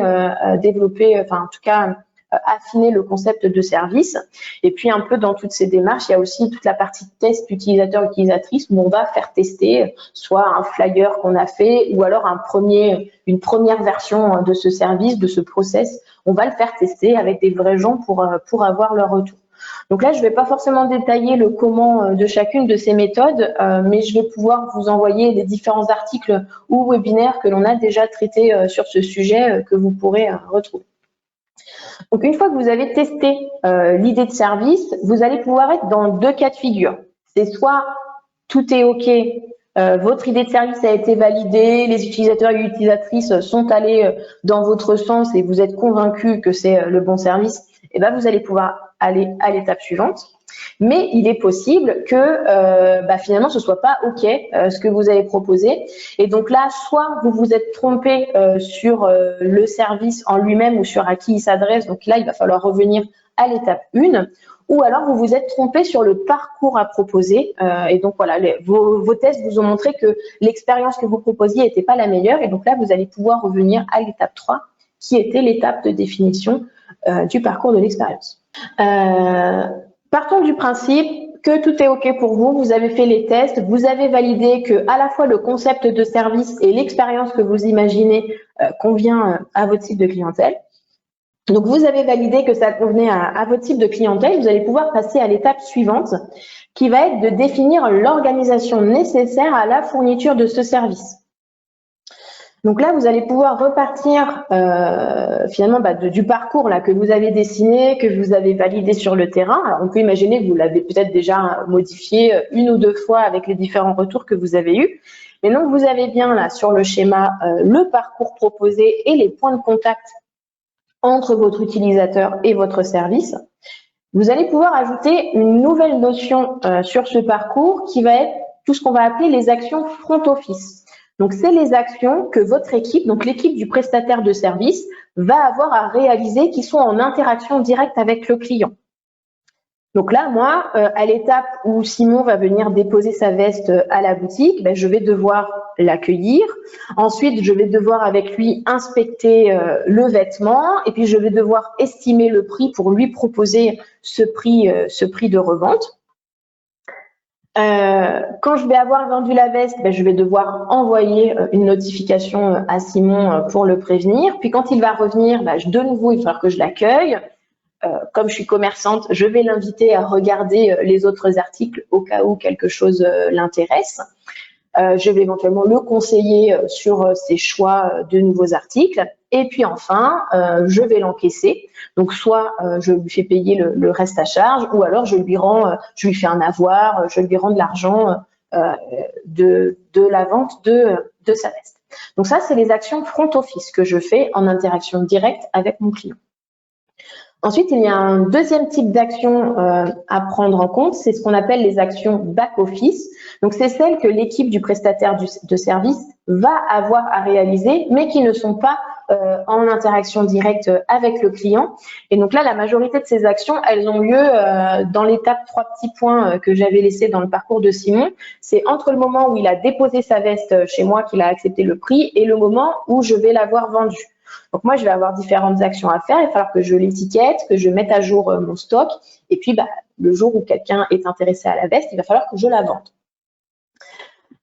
développer, en tout cas, affiner le concept de service. Et puis un peu dans toutes ces démarches, il y a aussi toute la partie test utilisateur-utilisatrice où on va faire tester soit un flyer qu'on a fait ou alors une première version de ce service, de ce process. On va le faire tester avec des vrais gens pour avoir leur retour. Donc là, je ne vais pas forcément détailler le comment de chacune de ces méthodes, mais je vais pouvoir vous envoyer les différents articles ou webinaires que l'on a déjà traités sur ce sujet que vous pourrez retrouver. Donc, une fois que vous avez testé l'idée de service, vous allez pouvoir être dans deux cas de figure. C'est soit tout est OK, votre idée de service a été validée, les utilisateurs et utilisatrices sont allés dans votre sens et vous êtes convaincus que c'est le bon service, et bien vous allez pouvoir aller à l'étape suivante. mais il est possible que finalement ce soit pas OK ce que vous avez proposé. Et donc là, soit vous vous êtes trompé sur le service en lui-même ou sur à qui il s'adresse, donc là il va falloir revenir à l'étape 1, ou alors vous vous êtes trompé sur le parcours à proposer. Et donc voilà, vos tests vous ont montré que l'expérience que vous proposiez n'était pas la meilleure. Et donc là, vous allez pouvoir revenir à l'étape 3, qui était l'étape de définition du parcours de l'expérience. Partons du principe que tout est OK pour vous, vous avez fait les tests, vous avez validé que à la fois le concept de service et l'expérience que vous imaginez convient à votre type de clientèle. Donc, vous avez validé que ça convenait à votre type de clientèle. Vous allez pouvoir passer à l'étape suivante, qui va être de définir l'organisation nécessaire à la fourniture de ce service. Donc là, vous allez pouvoir repartir finalement du parcours là que vous avez dessiné, que vous avez validé sur le terrain. Alors, on peut imaginer que vous l'avez peut-être déjà modifié 1 ou 2 fois avec les différents retours que vous avez eus. Mais donc, vous avez bien là sur le schéma le parcours proposé et les points de contact entre votre utilisateur et votre service. Vous allez pouvoir ajouter une nouvelle notion sur ce parcours qui va être tout ce qu'on va appeler les actions front office. Donc, c'est les actions que votre équipe, donc l'équipe du prestataire de service, va avoir à réaliser qui sont en interaction directe avec le client. Donc là, moi, à l'étape où Simon va venir déposer sa veste à la boutique, je vais devoir l'accueillir. Ensuite, je vais devoir avec lui inspecter le vêtement et puis je vais devoir estimer le prix pour lui proposer ce prix de revente. Quand je vais avoir vendu la veste, je vais devoir envoyer une notification à Simon pour le prévenir. Puis quand il va revenir, de nouveau, il va falloir que je l'accueille. Comme je suis commerçante, je vais l'inviter à regarder les autres articles au cas où quelque chose l'intéresse. Je vais éventuellement le conseiller sur ses choix de nouveaux articles. Et puis enfin, je vais l'encaisser. Donc soit je lui fais payer le reste à charge, ou alors je lui fais un avoir, je lui rends de l'argent de la vente de sa veste. Donc ça, c'est les actions front office que je fais en interaction directe avec mon client. Ensuite, il y a un deuxième type d'action à prendre en compte, c'est ce qu'on appelle les actions back-office. Donc, c'est celles que l'équipe du prestataire de service va avoir à réaliser, mais qui ne sont pas en interaction directe avec le client. Et donc là, la majorité de ces actions, elles ont lieu dans l'étape 3 petits points que j'avais laissés dans le parcours de Simon. C'est entre le moment où il a déposé sa veste chez moi, qu'il a accepté le prix, et le moment où je vais l'avoir vendue. Donc moi, je vais avoir différentes actions à faire. Il va falloir que je l'étiquette, que je mette à jour mon stock. Et puis, le jour où quelqu'un est intéressé à la veste, il va falloir que je la vende.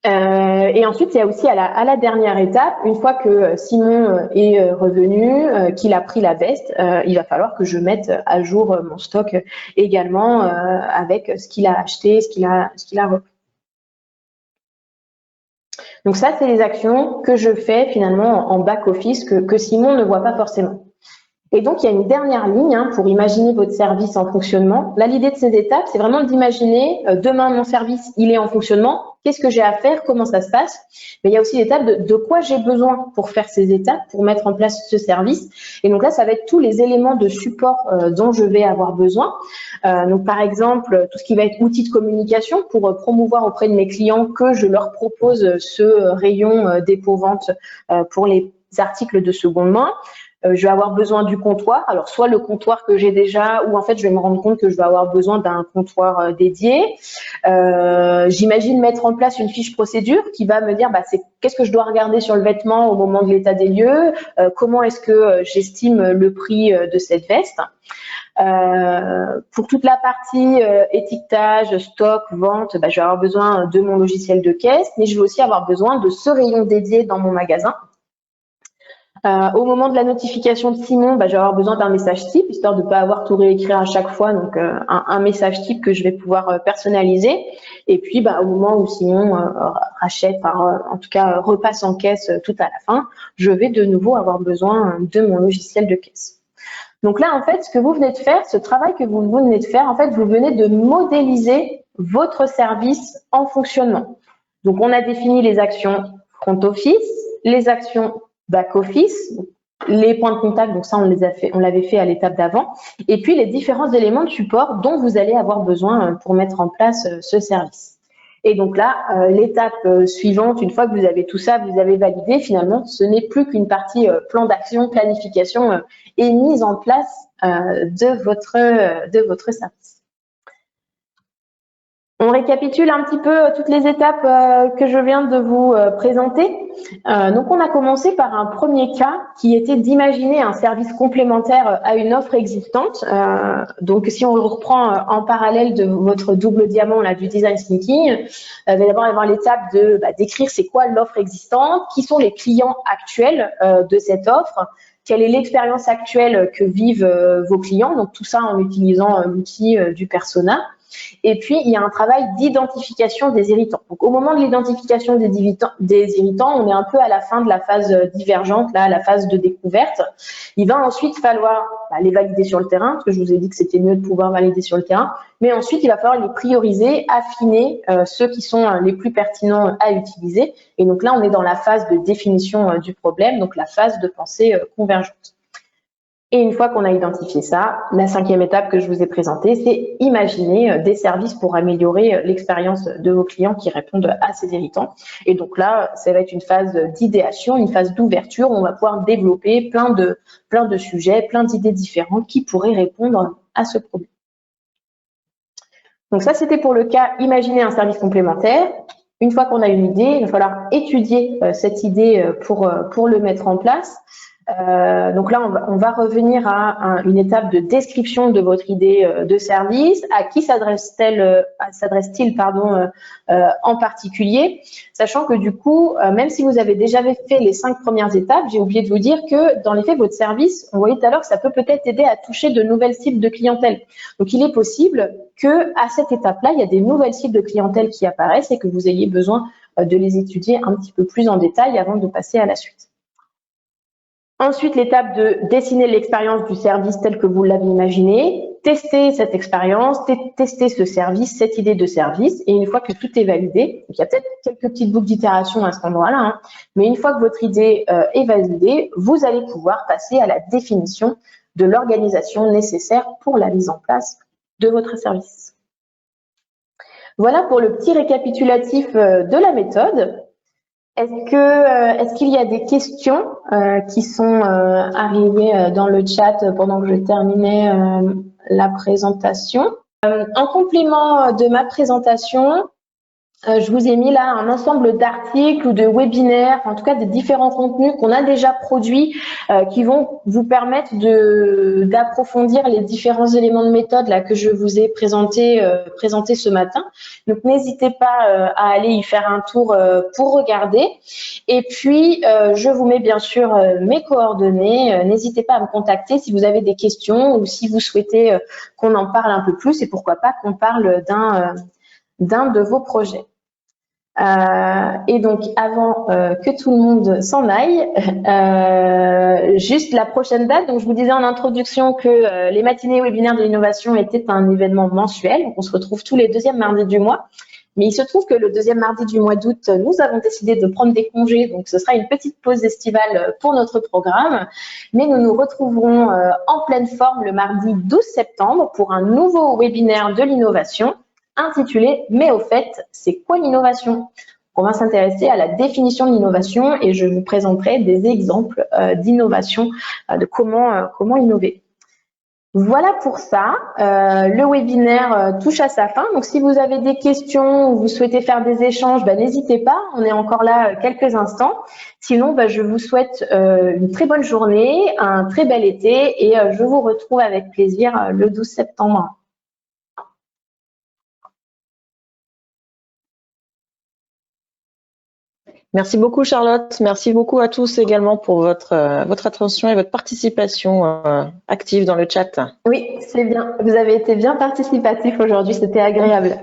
Et ensuite, il y a aussi à la dernière étape, une fois que Simon est revenu, qu'il a pris la veste, il va falloir que je mette à jour mon stock également avec ce qu'il a acheté, ce qu'il a repris. Donc ça, c'est les actions que je fais finalement en back-office que Simon ne voit pas forcément. Et donc, il y a une dernière ligne pour imaginer votre service en fonctionnement. Là, l'idée de ces étapes, c'est vraiment d'imaginer demain, mon service, il est en fonctionnement. Qu'est-ce que j'ai à faire? Comment ça se passe? Mais il y a aussi l'étape de quoi j'ai besoin pour faire ces étapes, pour mettre en place ce service. Et donc là, ça va être tous les éléments de support dont je vais avoir besoin. Donc, par exemple, tout ce qui va être outils de communication pour promouvoir auprès de mes clients que je leur propose ce rayon dépôt-vente pour les articles de seconde main. Je vais avoir besoin du comptoir. Alors, soit le comptoir que j'ai déjà, ou en fait, je vais me rendre compte que je vais avoir besoin d'un comptoir dédié. J'imagine mettre en place une fiche procédure qui va me dire c'est qu'est-ce que je dois regarder sur le vêtement au moment de l'état des lieux, comment est-ce que j'estime le prix de cette veste. Pour toute la partie étiquetage, stock, vente, je vais avoir besoin de mon logiciel de caisse, mais je vais aussi avoir besoin de ce rayon dédié dans mon magasin. Au moment de la notification de Simon, je vais avoir besoin d'un message type, histoire de ne pas avoir tout réécrire à chaque fois, donc un message type que je vais pouvoir personnaliser. Et puis, au moment où Simon rachète, en tout cas repasse en caisse tout à la fin, je vais de nouveau avoir besoin de mon logiciel de caisse. Donc là, en fait, ce que vous venez de faire, ce travail que vous venez de faire, en fait, vous venez de modéliser votre service en fonctionnement. Donc, on a défini les actions front office, les actions back office, les points de contact, donc ça on l'avait fait à l'étape d'avant, et puis les différents éléments de support dont vous allez avoir besoin pour mettre en place ce service. Et donc là, l'étape suivante, une fois que vous avez tout ça, vous avez validé, finalement, ce n'est plus qu'une partie plan d'action, planification et mise en place de votre service. On récapitule un petit peu toutes les étapes que je viens de vous présenter. Donc, on a commencé par un premier cas qui était d'imaginer un service complémentaire à une offre existante. Donc, si on le reprend en parallèle de votre double diamant là, du design thinking, il va d'abord y avoir l'étape de d'écrire c'est quoi l'offre existante, qui sont les clients actuels de cette offre, quelle est l'expérience actuelle que vivent vos clients, donc tout ça en utilisant l'outil du persona. Et puis, il y a un travail d'identification des irritants. Donc, au moment de l'identification des irritants, on est un peu à la fin de la phase divergente, là, la phase de découverte. Il va ensuite falloir les valider sur le terrain, parce que je vous ai dit que c'était mieux de pouvoir valider sur le terrain. Mais ensuite, il va falloir les prioriser, affiner ceux qui sont les plus pertinents à utiliser. Et donc là, on est dans la phase de définition du problème, donc la phase de pensée convergente. Et une fois qu'on a identifié ça, la cinquième étape que je vous ai présentée, c'est imaginer des services pour améliorer l'expérience de vos clients qui répondent à ces irritants. Et donc là, ça va être une phase d'idéation, une phase d'ouverture où on va pouvoir développer plein de sujets, plein d'idées différentes qui pourraient répondre à ce problème. Donc ça, c'était pour le cas imaginer un service complémentaire. Une fois qu'on a une idée, il va falloir étudier cette idée pour le mettre en place. Donc là, on va revenir à une étape de description de votre idée de service. À qui s'adresse-t-il en particulier, sachant que du coup, même si vous avez déjà fait les 5 premières étapes, j'ai oublié de vous dire que dans les faits, votre service, on voyait tout à l'heure que ça peut peut-être aider à toucher de nouvelles cibles de clientèle. Donc, il est possible que à cette étape-là, il y a des nouvelles cibles de clientèle qui apparaissent et que vous ayez besoin de les étudier un petit peu plus en détail avant de passer à la suite. Ensuite, l'étape de dessiner l'expérience du service tel que vous l'avez imaginé, tester cette expérience, tester ce service, cette idée de service, et une fois que tout est validé, il y a peut-être quelques petites boucles d'itération à cet endroit-là, hein, mais une fois que votre idée est validée, vous allez pouvoir passer à la définition de l'organisation nécessaire pour la mise en place de votre service. Voilà pour le petit récapitulatif de la méthode. Est-ce qu'il y a des questions qui sont arrivées dans le chat pendant que je terminais la présentation? En complément de ma présentation, je vous ai mis là un ensemble d'articles ou de webinaires, en tout cas des différents contenus qu'on a déjà produits qui vont vous permettre d'approfondir les différents éléments de méthode là que je vous ai présenté ce matin. Donc n'hésitez pas à aller y faire un tour pour regarder. Et puis je vous mets bien sûr mes coordonnées. N'hésitez pas à me contacter si vous avez des questions ou si vous souhaitez qu'on en parle un peu plus et pourquoi pas qu'on parle d'un de vos projets. Et donc, avant que tout le monde s'en aille, juste la prochaine date. Donc, je vous disais en introduction que les matinées webinaires de l'innovation étaient un événement mensuel. Donc, on se retrouve tous les deuxièmes mardis du mois. Mais il se trouve que le deuxième mardi du mois d'août, nous avons décidé de prendre des congés. Donc, ce sera une petite pause estivale pour notre programme. Mais nous nous retrouverons en pleine forme le mardi 12 septembre pour un nouveau webinaire de l'innovation intitulé « Mais au fait, c'est quoi l'innovation ?» On va s'intéresser à la définition de l'innovation et je vous présenterai des exemples d'innovation, de comment innover. Voilà pour ça, le webinaire touche à sa fin. Donc, si vous avez des questions ou vous souhaitez faire des échanges, n'hésitez pas, on est encore là quelques instants. Sinon, je vous souhaite une très bonne journée, un très bel été et je vous retrouve avec plaisir le 12 septembre. Merci beaucoup Charlotte, merci beaucoup à tous également pour votre attention et votre participation active dans le chat. Oui, c'est bien, vous avez été bien participatif aujourd'hui, c'était agréable.